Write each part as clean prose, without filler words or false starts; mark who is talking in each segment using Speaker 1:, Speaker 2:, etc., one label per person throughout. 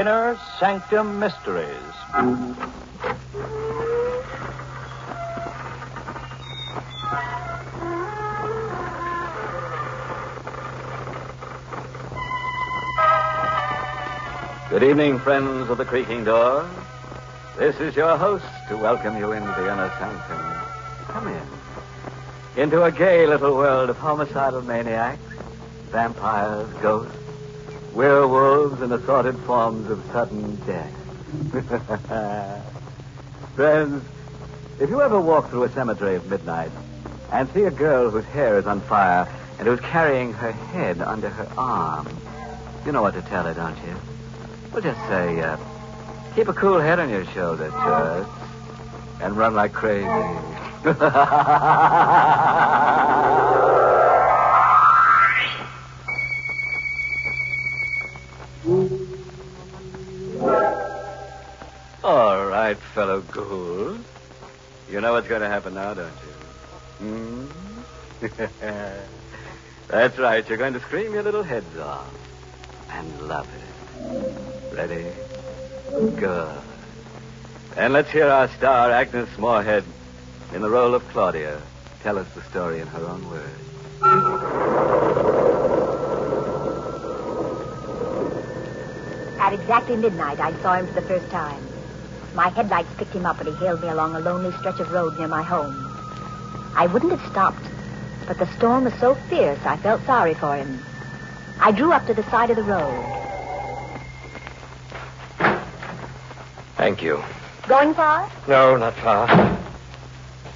Speaker 1: Inner Sanctum Mysteries. Good evening, friends of the Creaking Door. This is your host to welcome you into the Inner Sanctum. Come in. Into a gay little world of homicidal maniacs, vampires, ghosts, werewolves, and assorted forms of sudden death. Friends, if you ever walk through a cemetery at midnight and see a girl whose hair is on fire and who's carrying her head under her arm, you know what to tell her, don't you? Well, just say, keep a cool head on your shoulders, Church, and run like crazy. All right, fellow ghouls. You know what's going to happen now, don't you? That's right. You're going to scream your little heads off and love it. Ready? Good. And let's hear our star, Agnes Moorehead, in the role of Claudia, tell us the story in her own words.
Speaker 2: At exactly midnight, I saw him for the first time. My headlights picked him up, and he hailed me along a lonely stretch of road near my home. I wouldn't have stopped, but the storm was so fierce I felt sorry for him. I drew up to the side of the road.
Speaker 3: Thank you.
Speaker 2: Going far?
Speaker 3: No, not far.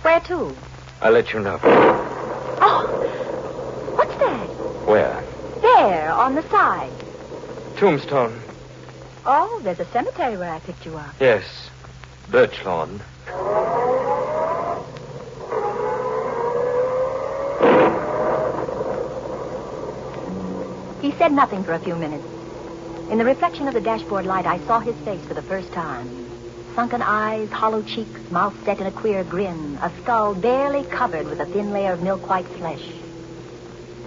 Speaker 2: Where to?
Speaker 3: I'll let you know.
Speaker 2: Oh, what's that?
Speaker 3: Where?
Speaker 2: There, on the side.
Speaker 3: Tombstone.
Speaker 2: Oh, there's a cemetery where I picked you up.
Speaker 3: Yes. Birch lawn.
Speaker 2: He said nothing for a few minutes. In the reflection of the dashboard light, I saw his face for the first time. Sunken eyes, hollow cheeks, mouth set in a queer grin, a skull barely covered with a thin layer of milk-white flesh.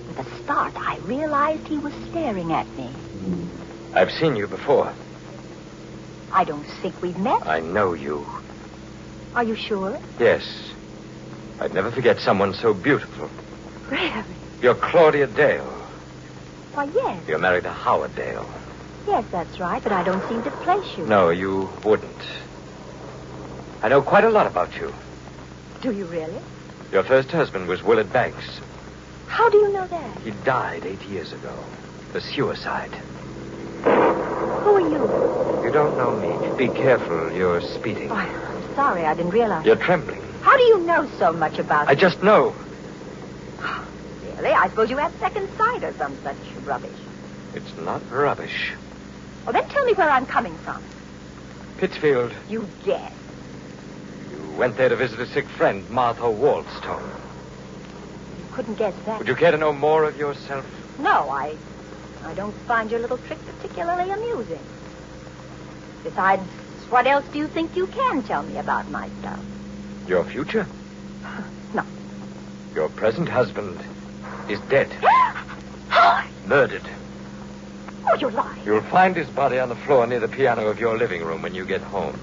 Speaker 2: With a start, I realized he was staring at me.
Speaker 3: I've seen you before.
Speaker 2: I don't think we've met.
Speaker 3: I know you.
Speaker 2: Are you sure?
Speaker 3: Yes. I'd never forget someone so beautiful.
Speaker 2: Really?
Speaker 3: You're Claudia Dale.
Speaker 2: Why, yes.
Speaker 3: You're married to Howard Dale.
Speaker 2: Yes, that's right, but I don't seem to place you.
Speaker 3: No, you wouldn't. I know quite a lot about you.
Speaker 2: Do you really?
Speaker 3: Your first husband was Willard Banks.
Speaker 2: How do you know that?
Speaker 3: He died 8 years ago. A suicide.
Speaker 2: Who are you?
Speaker 3: You don't know me. Be careful. You're speeding.
Speaker 2: Oh, I'm sorry. I didn't realize.
Speaker 3: You're trembling.
Speaker 2: How do you know so much about
Speaker 3: I
Speaker 2: me?
Speaker 3: just know.
Speaker 2: Really? I suppose you have second sight or some such rubbish.
Speaker 3: It's not rubbish.
Speaker 2: Well, then tell me where I'm coming from.
Speaker 3: Pittsfield.
Speaker 2: You guess.
Speaker 3: You went there to visit a sick friend, Martha Waldstone.
Speaker 2: You couldn't guess that.
Speaker 3: Would you care to know more of yourself?
Speaker 2: No, I don't find your little trick particularly amusing. Besides, what else do you think you can tell me about myself?
Speaker 3: Your future?
Speaker 2: No.
Speaker 3: Your present husband is dead. Murdered.
Speaker 2: Oh, you're lying.
Speaker 3: You'll find his body on the floor near the piano of your living room when you get home.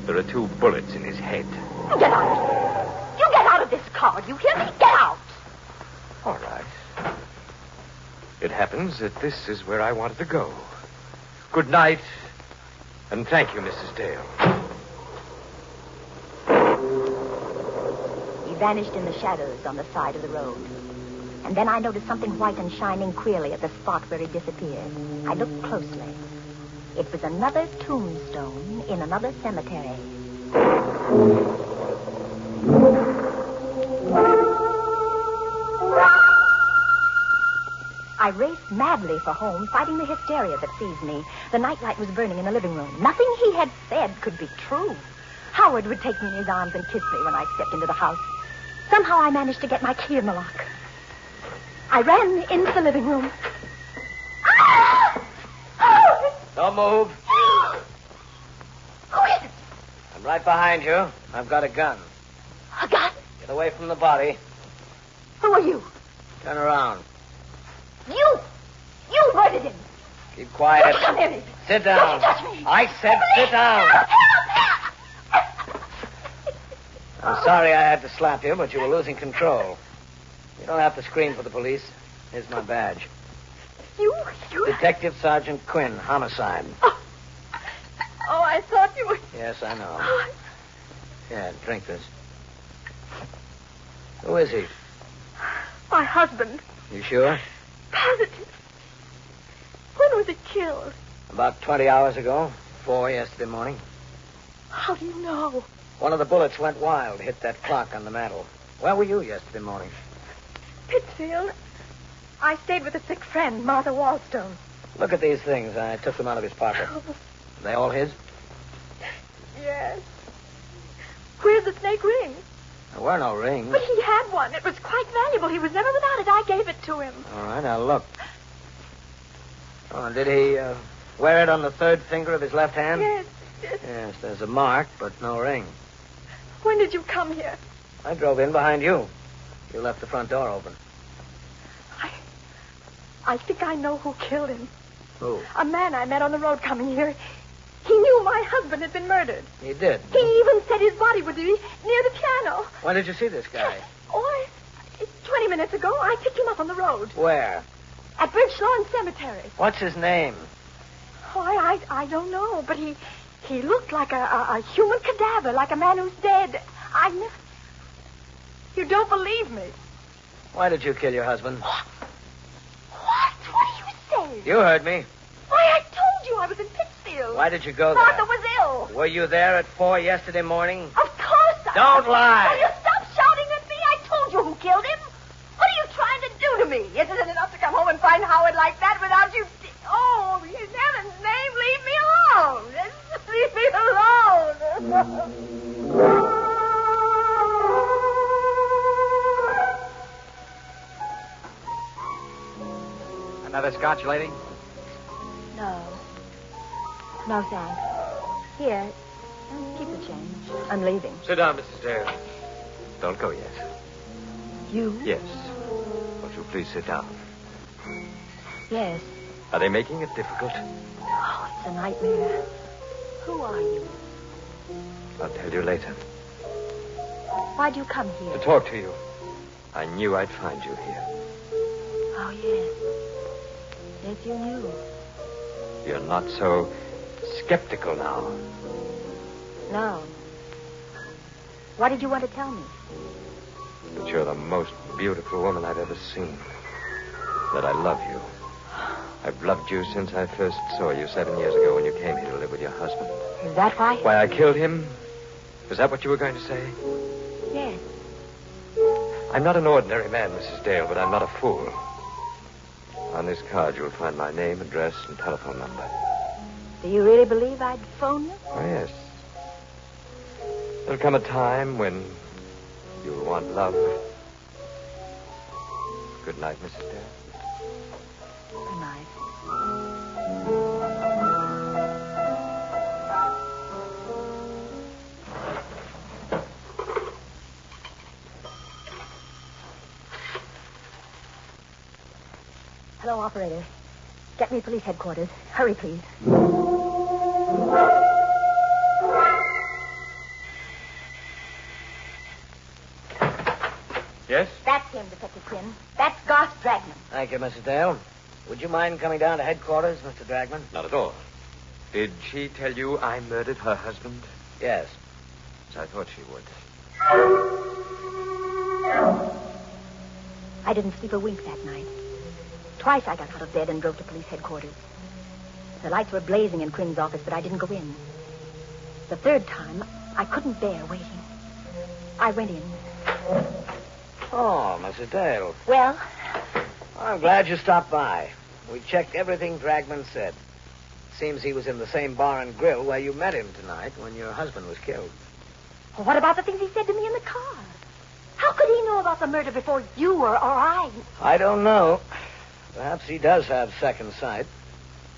Speaker 3: There are 2 bullets in his head.
Speaker 2: You get out. You get out of this car. Do you hear me? Get out.
Speaker 3: All right. It happens that this is where I wanted to go. Good night, and thank you, Mrs. Dale.
Speaker 2: He vanished in the shadows on the side of the road. And then I noticed something white and shining queerly at the spot where he disappeared. I looked closely. It was another tombstone in another cemetery. I raced madly for home, fighting the hysteria that seized me. The nightlight was burning in the living room. Nothing he had said could be true. Howard would take me in his arms and kiss me when I stepped into the house. Somehow I managed to get my key in the lock. I ran into the living room.
Speaker 4: Don't move.
Speaker 2: Who is it?
Speaker 4: I'm right behind you. I've got a gun.
Speaker 2: A gun?
Speaker 4: Get away from the body.
Speaker 2: Who are you?
Speaker 4: Turn around.
Speaker 2: You murdered him.
Speaker 4: Keep quiet.
Speaker 2: Don't come near me.
Speaker 4: Sit down.
Speaker 2: Don't touch me.
Speaker 4: I said sit down. I'm sorry I had to slap you, but you were losing control. You don't have to scream for the police. Here's my badge.
Speaker 2: You...
Speaker 4: Detective Sergeant Quinn, homicide.
Speaker 2: Oh, I thought you were...
Speaker 4: Yes, I know. Yeah, drink this. Who is he?
Speaker 2: My husband.
Speaker 4: You sure?
Speaker 2: Positive. When was he killed?
Speaker 4: About 20 hours ago. 4 yesterday morning.
Speaker 2: How do you know?
Speaker 4: One of the bullets went wild, hit that clock on the mantel. Where were you yesterday morning?
Speaker 2: Pittsfield. I stayed with a sick friend, Martha Wallstone.
Speaker 4: Look at these things. I took them out of his pocket. Are they all his?
Speaker 2: Yes. Where's the snake ring?
Speaker 4: There were no rings.
Speaker 2: But he had one. It was quite valuable. He was never without it. I gave it to him.
Speaker 4: All right, now look. Oh, did he wear it on the third finger of his left hand?
Speaker 2: Yes.
Speaker 4: Yes, there's a mark, but no ring.
Speaker 2: When did you come here?
Speaker 4: I drove in behind you. You left the front door open.
Speaker 2: I think I know who killed him.
Speaker 4: Who?
Speaker 2: A man I met on the road coming here. He knew my husband had been murdered.
Speaker 4: He did?
Speaker 2: He even said his body would be near the piano.
Speaker 4: When did you see this guy?
Speaker 2: Oh, 20 minutes ago. I picked him up on the road.
Speaker 4: Where?
Speaker 2: At Birch Lawn Cemetery.
Speaker 4: What's his name?
Speaker 2: Oh, I don't know, but he looked like a human cadaver, like a man who's dead. You don't believe me.
Speaker 4: Why did you kill your husband?
Speaker 2: What? What do you say?
Speaker 4: You heard me.
Speaker 2: Why, I told you I was in Pittsfield.
Speaker 4: Why did you go there?
Speaker 2: Martha was ill.
Speaker 4: Were you there at 4 yesterday morning?
Speaker 2: Of course I...
Speaker 4: Don't lie.
Speaker 2: Will you stop shouting at me? I told you who killed him. What are you trying to do to me? Isn't it enough to come home and find Howard like that without you... Oh, in heaven's name, leave me alone. Just leave me alone.
Speaker 1: Another scotch, lady?
Speaker 2: No. No, thanks. Here, keep the change. I'm leaving.
Speaker 3: Sit down, Mrs. Dale. Don't go yet.
Speaker 2: You?
Speaker 3: Yes. Won't you please sit down?
Speaker 2: Yes.
Speaker 3: Are they making it difficult?
Speaker 2: Oh, it's a nightmare. Who are you?
Speaker 3: I'll tell you later.
Speaker 2: Why'd you come here?
Speaker 3: To talk to you. I knew I'd find you here.
Speaker 2: Oh, yes. Yes, you knew.
Speaker 3: You're not so skeptical now.
Speaker 2: No. What did you want to tell me?
Speaker 3: That you're the most beautiful woman I've ever seen. That I love you. I've loved you since I first saw you 7 years ago when you came here to live with your husband.
Speaker 2: Is that why?
Speaker 3: Why I killed him? Was that what you were going to say?
Speaker 2: Yes.
Speaker 3: I'm not an ordinary man, Mrs. Dale, but I'm not a fool. On this card, you'll find my name, address, and telephone number.
Speaker 2: Do you really believe I'd phone you?
Speaker 3: Oh, yes. There'll come a time when you'll want love. Good night, Mrs. Dale.
Speaker 2: Good night. Hello, operator. Get me police headquarters. Hurry, please.
Speaker 3: Yes?
Speaker 2: That's him, Detective Quinn. That's Garth Dragman.
Speaker 4: Thank you, Mrs. Dale. Would you mind coming down to headquarters, Mr. Dragman?
Speaker 3: Not at all. Did she tell you I murdered her husband?
Speaker 4: Yes.
Speaker 3: As I thought she would.
Speaker 2: I didn't sleep a wink that night. Twice I got out of bed and drove to police headquarters. The lights were blazing in Quinn's office, but I didn't go in. The third time, I couldn't bear waiting. I went in.
Speaker 4: Oh, Mrs. Dale.
Speaker 2: Well?
Speaker 4: I'm glad you stopped by. We checked everything Dragman said. Seems he was in the same bar and grill where you met him tonight when your husband was killed.
Speaker 2: Well, what about the things he said to me in the car? How could he know about the murder before you or I?
Speaker 4: I don't know. Perhaps he does have second sight.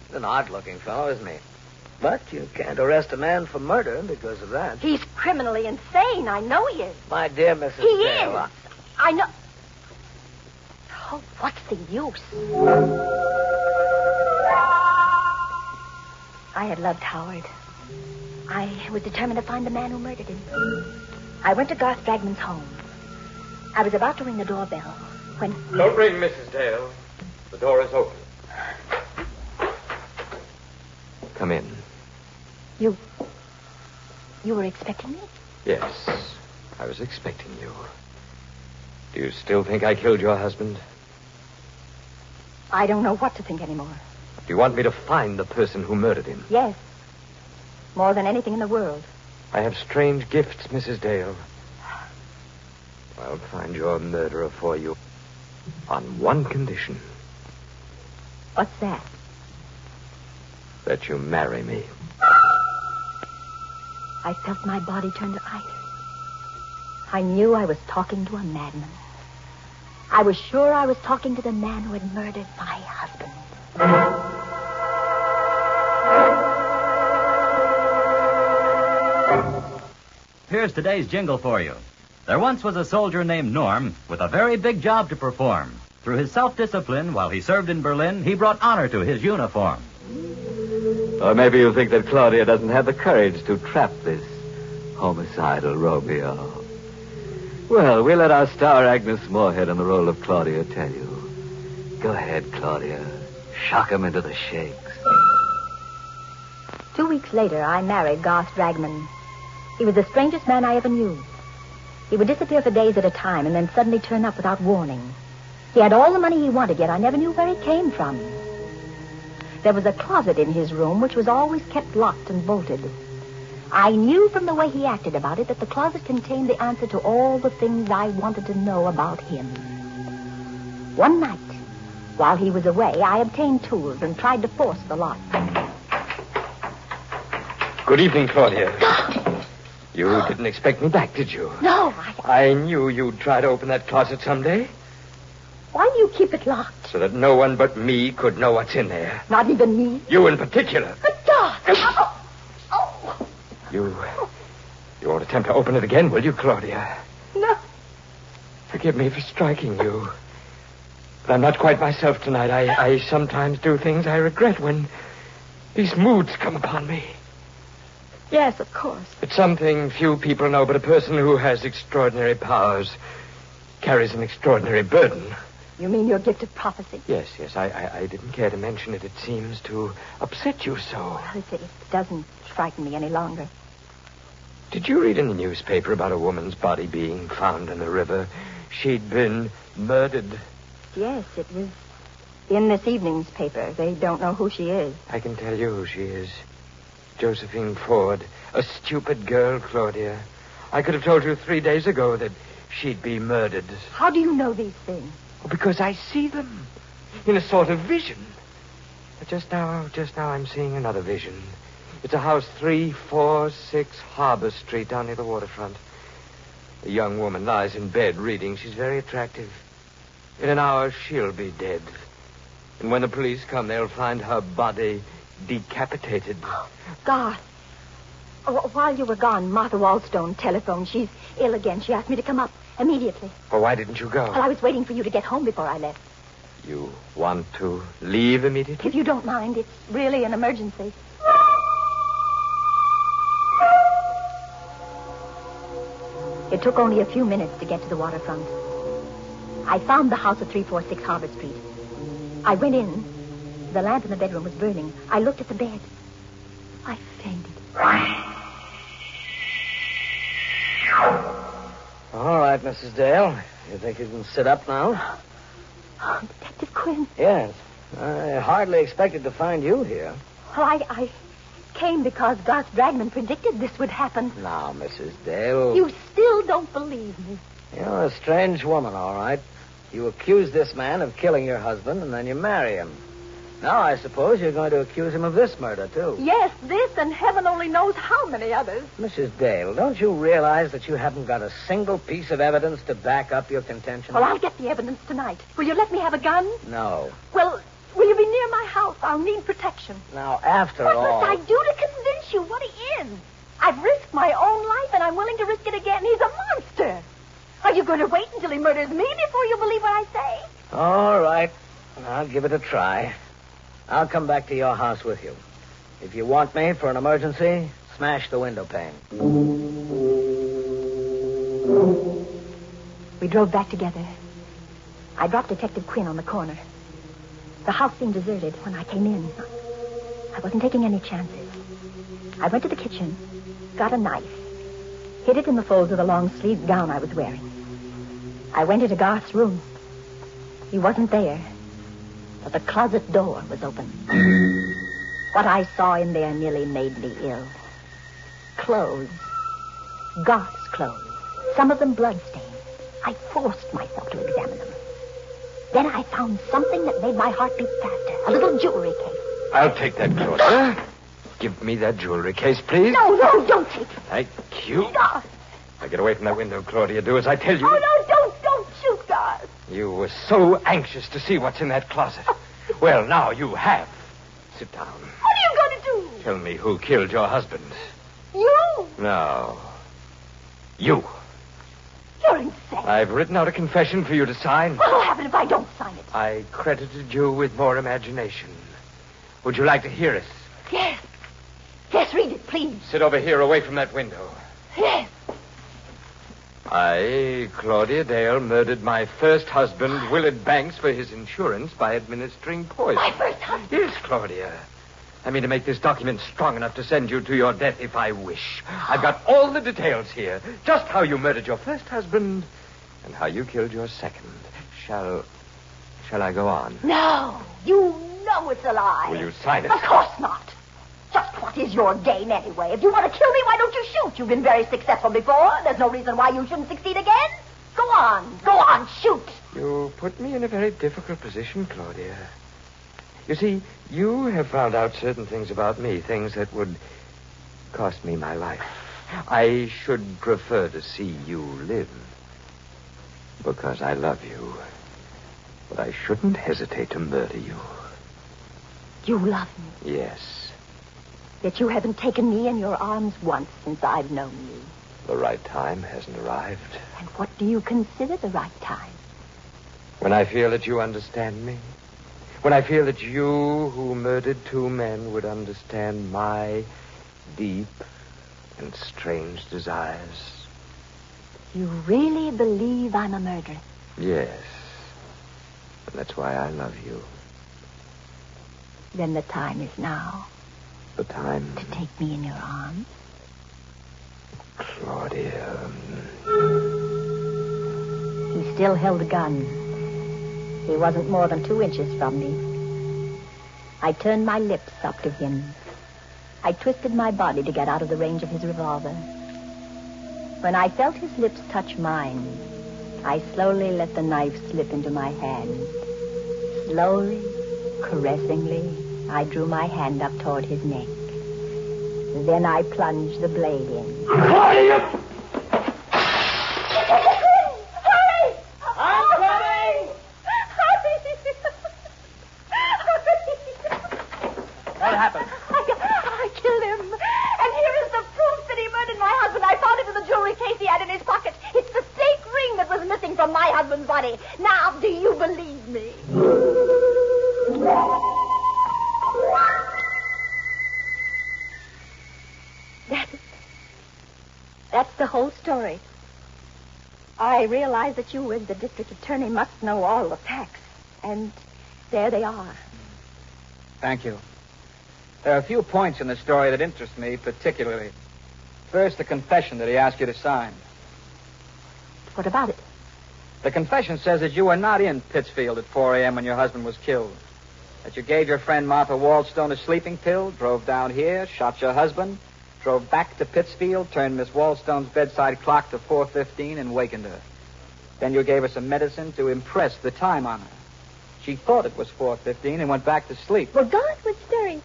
Speaker 4: He's an odd-looking fellow, isn't he? But you can't arrest a man for murder because of that.
Speaker 2: He's criminally insane. I know he is.
Speaker 4: My dear Mrs.
Speaker 2: He
Speaker 4: Dale.
Speaker 2: is. I know. Oh, what's the use? I had loved Howard. I was determined to find the man who murdered him. I went to Garth Dragman's home. I was about to ring the doorbell when...
Speaker 3: Don't ring, Mrs. Dale. The door is open. Come in.
Speaker 2: You were expecting me?
Speaker 3: Yes, I was expecting you. Do you still think I killed your husband?
Speaker 2: I don't know what to think anymore.
Speaker 3: Do you want me to find the person who murdered him?
Speaker 2: Yes. More than anything in the world.
Speaker 3: I have strange gifts, Mrs. Dale. I'll find your murderer for you on one condition.
Speaker 2: What's that?
Speaker 3: That you marry me.
Speaker 2: I felt my body turn to ice. I knew I was talking to a madman. I was sure I was talking to the man who had murdered my husband.
Speaker 5: Here's today's jingle for you. There once was a soldier named Norm with a very big job to perform. Through his self-discipline while he served in Berlin, he brought honor to his uniform.
Speaker 1: Or maybe you think that Claudia doesn't have the courage to trap this homicidal Romeo. Well, we'll let our star Agnes Moorehead in the role of Claudia tell you. Go ahead, Claudia. Shock him into the shakes.
Speaker 2: 2 weeks later, I married Garth Dragman. He was the strangest man I ever knew. He would disappear for days at a time and then suddenly turn up without warning. He had all the money he wanted, yet I never knew where it came from. There was a closet in his room which was always kept locked and bolted. I knew from the way he acted about it that the closet contained the answer to all the things I wanted to know about him. One night, while he was away, I obtained tools and tried to force the lock.
Speaker 3: Good evening, Claudia. You didn't expect me back, did you?
Speaker 2: No,
Speaker 3: I knew you'd try to open that closet someday.
Speaker 2: Why do you keep it locked?
Speaker 3: So that no one but me could know what's in there.
Speaker 2: Not even me?
Speaker 3: You in particular.
Speaker 2: But Garth! Oh!
Speaker 3: You won't attempt to open it again, will you, Claudia?
Speaker 2: No.
Speaker 3: Forgive me for striking you. But I'm not quite myself tonight. I sometimes do things I regret when these moods come upon me.
Speaker 2: Yes, of course.
Speaker 3: It's something few people know, but a person who has extraordinary powers carries an extraordinary burden.
Speaker 2: You mean your gift of prophecy?
Speaker 3: Yes. I didn't care to mention it. It seems to upset you so.
Speaker 2: Well, it doesn't frighten me any longer.
Speaker 3: Did you read in the newspaper about a woman's body being found in the river? She'd been murdered.
Speaker 2: Yes, it was in this evening's paper. They don't know who she is.
Speaker 3: I can tell you who she is. Josephine Ford. A stupid girl, Claudia. I could have told you 3 days ago that she'd be murdered.
Speaker 2: How do you know these things?
Speaker 3: Because I see them in a sort of vision. But just now I'm seeing another vision. It's a house 346 Harbor Street down near the waterfront. A young woman lies in bed reading. She's very attractive. In an hour, she'll be dead. And when the police come, they'll find her body decapitated.
Speaker 2: Garth. While you were gone, Martha Wallstone telephoned. She's ill again. She asked me to come up immediately.
Speaker 3: Well, why didn't you go?
Speaker 2: Well, I was waiting for you to get home before I left.
Speaker 3: You want to leave immediately?
Speaker 2: If you don't mind, it's really an emergency. It took only a few minutes to get to the waterfront. I found the house at 346 Harbor Street. I went in. The lamp in the bedroom was burning. I looked at the bed. I fainted.
Speaker 4: All right, Mrs. Dale. You think you can sit up now?
Speaker 2: Oh, Detective Quinn.
Speaker 4: Yes. I hardly expected to find you here.
Speaker 2: Well, I came because Garth Dragman predicted this would happen.
Speaker 4: Now, Mrs. Dale.
Speaker 2: You still don't believe me.
Speaker 4: You're a strange woman, all right. You accuse this man of killing your husband, and then you marry him. Now, I suppose you're going to accuse him of this murder, too.
Speaker 2: Yes, this, and heaven only knows how many others.
Speaker 4: Mrs. Dale, don't you realize that you haven't got a single piece of evidence to back up your contention?
Speaker 2: Well, I'll get the evidence tonight. Will you let me have a gun?
Speaker 4: No.
Speaker 2: Well, will you be near my house? I'll need protection.
Speaker 4: Now, after
Speaker 2: What
Speaker 4: all...
Speaker 2: must I do to convince you what he is? I've risked my own life, and I'm willing to risk it again. He's a monster. Are you going to wait until he murders me before you believe what I say?
Speaker 4: All right. I'll give it a try. I'll come back to your house with you. If you want me for an emergency, smash the window pane.
Speaker 2: We drove back together. I dropped Detective Quinn on the corner. The house seemed deserted when I came in. I wasn't taking any chances. I went to the kitchen, got a knife, hid it in the folds of the long-sleeved gown I was wearing. I went into Garth's room. He wasn't there, but the closet door was open. What I saw in there nearly made me ill. Clothes. Garth's clothes. Some of them bloodstained. I forced myself to examine them. Then I found something that made my heart beat faster. A little jewelry case.
Speaker 3: I'll take that, Claudia. Give me that jewelry case, please.
Speaker 2: No, don't take it.
Speaker 3: Thank you.
Speaker 2: Garth.
Speaker 3: Now get away from that window, Claudia. Do as I tell you.
Speaker 2: Oh, no, don't shoot, Garth.
Speaker 3: You were so anxious to see what's in that closet. Well, now you have. Sit down.
Speaker 2: What are you going to do?
Speaker 3: Tell me who killed your husband.
Speaker 2: You?
Speaker 3: No. You.
Speaker 2: You're insane.
Speaker 3: I've written out a confession for you to sign.
Speaker 2: What'll happen if I don't sign it?
Speaker 3: I credited you with more imagination. Would you like to hear it?
Speaker 2: Yes. Yes, read it, please.
Speaker 3: Sit over here away from that window.
Speaker 2: Yes.
Speaker 3: I, Claudia Dale, murdered my first husband, Willard Banks, for his insurance by administering poison.
Speaker 2: My first husband?
Speaker 3: Yes, Claudia. I mean to make this document strong enough to send you to your death if I wish. I've got all the details here. Just how you murdered your first husband and how you killed your second. Shall I go on?
Speaker 2: No. You know it's a lie.
Speaker 3: Will you sign it?
Speaker 2: Of course not. Just what is your game anyway? If you want to kill me, why don't you shoot? You've been very successful before. There's no reason why you shouldn't succeed again. Go on, shoot.
Speaker 3: You put me in a very difficult position, Claudia. You see, you have found out certain things about me, things that would cost me my life. I should prefer to see you live because I love you. But I shouldn't hesitate to murder you.
Speaker 2: You love me?
Speaker 3: Yes.
Speaker 2: Yet you haven't taken me in your arms once since I've known you.
Speaker 3: The right time hasn't arrived.
Speaker 2: And what do you consider the right time?
Speaker 3: When I feel that you understand me. When I feel that you, who murdered two men, would understand my deep and strange desires.
Speaker 2: You really believe I'm a murderer?
Speaker 3: Yes. And that's why I love you.
Speaker 2: Then the time is now.
Speaker 3: The time...
Speaker 2: To take me in your arms?
Speaker 3: Claudia...
Speaker 2: He still held the gun. He wasn't more than 2 inches from me. I turned my lips up to him. I twisted my body to get out of the range of his revolver. When I felt his lips touch mine, I slowly let the knife slip into my hand. Slowly, caressingly, I drew my hand up toward his neck. Then I plunged the blade in.
Speaker 3: Claudia!
Speaker 4: What happened?
Speaker 2: I killed him. And here is the proof that he murdered my husband. I found it in the jewelry case he had in his pocket. It's the stake ring that was missing from my husband's body. Now, do you believe me? That's the whole story. I realize that you, as the district attorney, must know all the facts. And there they are.
Speaker 6: Thank you. There are a few points in the story that interest me particularly. First, the confession that he asked you to sign.
Speaker 2: What about it?
Speaker 6: The confession says that you were not in Pittsfield at 4 a.m. when your husband was killed. That you gave your friend Martha Wallstone a sleeping pill, drove down here, shot your husband, drove back to Pittsfield, turned Miss Wallstone's bedside clock to 4:15 and wakened her. Then you gave her some medicine to impress the time on her. She thought it was 4:15 and went back to sleep.
Speaker 2: Well, God was very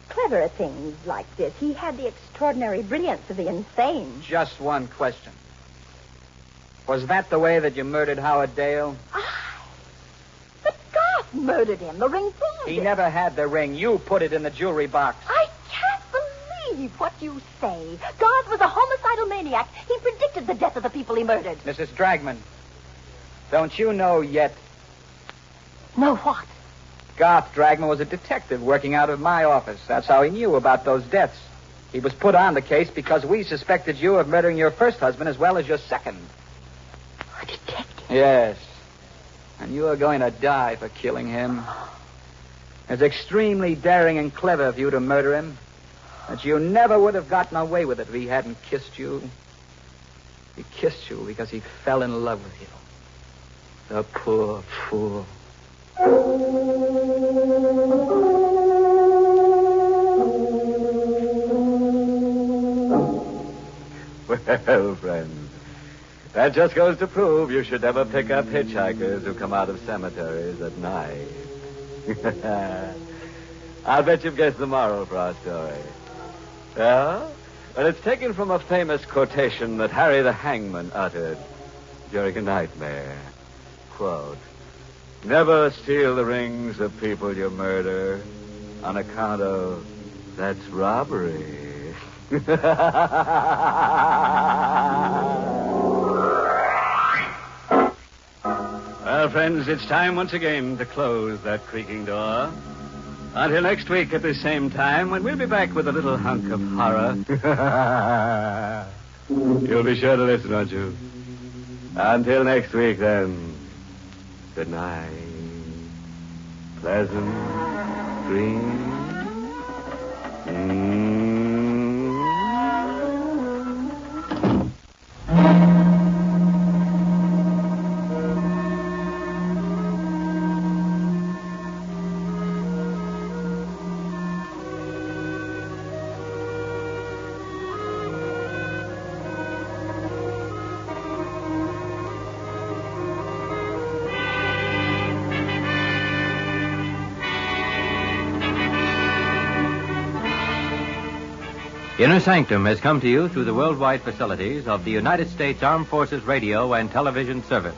Speaker 2: clever at things like this. He had the extraordinary brilliance of the insane.
Speaker 6: Just one question. Was that the way that you murdered Howard Dale?
Speaker 2: But God murdered him. The ring proved
Speaker 6: He
Speaker 2: it.
Speaker 6: never had the ring. You put it in the jewelry box.
Speaker 2: I can't believe what you say. God was a homicidal maniac. He predicted the death of the people he murdered.
Speaker 6: Mrs. Dragman, don't you know yet
Speaker 2: Know what?
Speaker 6: Garth Dragman was a detective working out of my office. That's how he knew about those deaths. He was put on the case because we suspected you of murdering your first husband as well as your second.
Speaker 2: A detective?
Speaker 6: Yes. And you are going to die for killing him. It's extremely daring and clever of you to murder him. But you never would have gotten away with it if he hadn't kissed you. He kissed you because he fell in love with you. The poor fool.
Speaker 1: Well, friends, that just goes to prove you should never pick up hitchhikers who come out of cemeteries at night. I'll bet you've guessed the moral for our story. Yeah? Well, it's taken from a famous quotation that Harry the Hangman uttered during a nightmare. Quote, "Never steal the rings of people you murder on account of that's robbery." Well, friends, it's time once again to close that creaking door. Until next week at the same time, when we'll be back with a little hunk of horror. You'll be sure to listen, won't you? Until next week, then. Good night. Pleasant dreams.
Speaker 5: Inner Sanctum has come to you through the worldwide facilities of the United States Armed Forces Radio and Television Service.